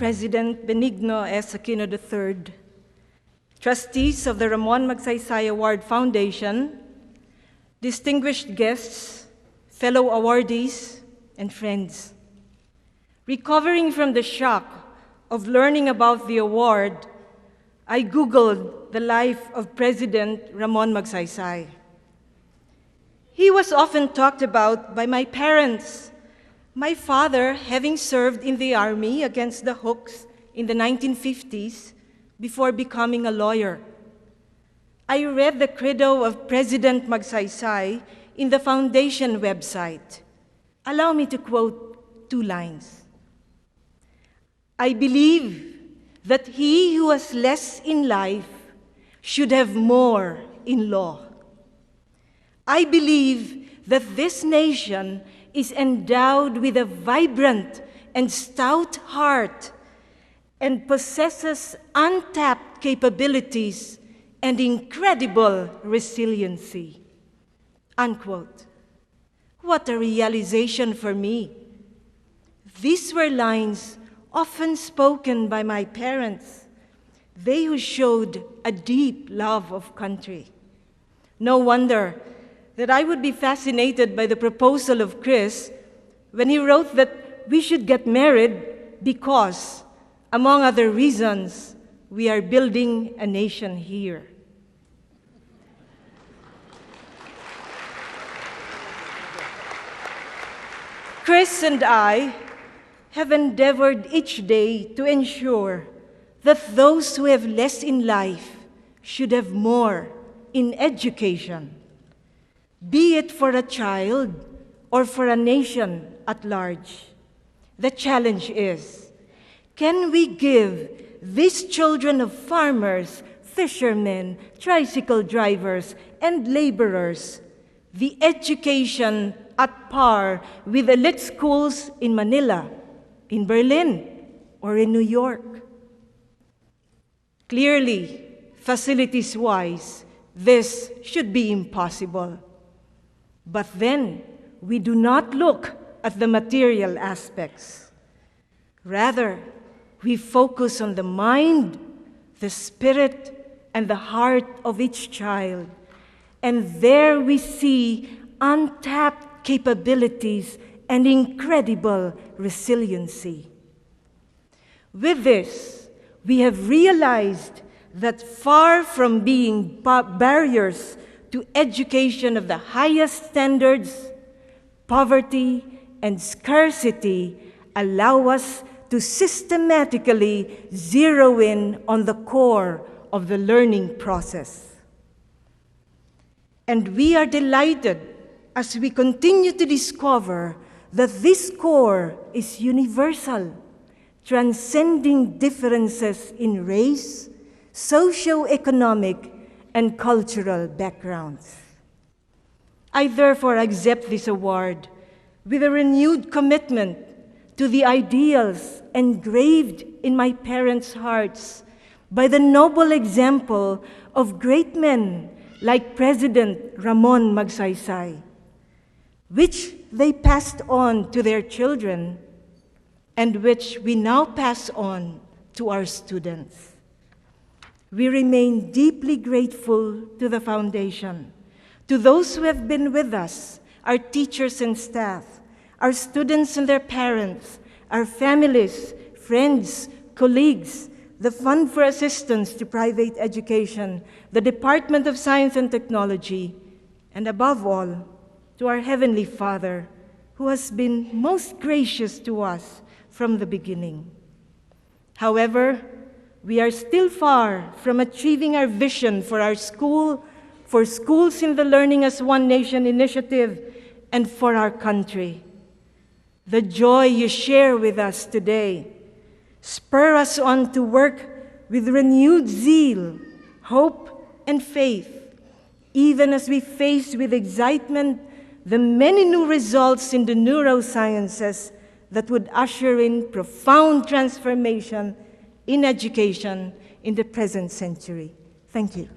President Benigno S. Aquino III, trustees of the Ramon Magsaysay Award Foundation, distinguished guests, fellow awardees, and friends. Recovering from the shock of learning about the award, I Googled the life of President Ramon Magsaysay. He was often talked about by my parents, my father having served in the army against the Hooks in the 1950s before becoming a lawyer. I read the credo of President Magsaysay in the foundation website. Allow me to quote 2 lines. I believe that he who has less in life should have more in law. I believe that this nation is endowed with a vibrant and stout heart and possesses untapped capabilities and incredible resiliency. Unquote. What a realization for me. These were lines often spoken by my parents, they who showed a deep love of country. No wonder that I would be fascinated by the proposal of Chris when he wrote that we should get married because, among other reasons, we are building a nation here. Chris and I have endeavored each day to ensure that those who have less in life should have more in education, be it for a child or for a nation at large. The challenge is, can we give these children of farmers, fishermen, tricycle drivers, and laborers the education at par with elite schools in Manila, in Berlin, or in New York? Clearly, facilities-wise, this should be impossible. But then, we do not look at the material aspects. Rather, we focus on the mind, the spirit, and the heart of each child. And there we see untapped capabilities and incredible resiliency. With this, we have realized that far from being barriers to education of the highest standards, poverty and scarcity allow us to systematically zero in on the core of the learning process. And we are delighted as we continue to discover that this core is universal, transcending differences in race, socio-economic, and cultural backgrounds. I therefore accept this award with a renewed commitment to the ideals engraved in my parents' hearts by the noble example of great men like President Ramon Magsaysay, which they passed on to their children and which we now pass on to our students. We remain deeply grateful to the Foundation, to those who have been with us, our teachers and staff, our students and their parents, our families, friends, colleagues, the Fund for Assistance to Private Education, the Department of Science and Technology, and above all, to our Heavenly Father, who has been most gracious to us from the beginning. However, we are still far from achieving our vision for our school, for schools in the Learning as One Nation initiative, and for our country. The joy you share with us today spur us on to work with renewed zeal, hope, and faith, even as we face with excitement the many new results in the neurosciences that would usher in profound transformation in education in the present century. Thank you.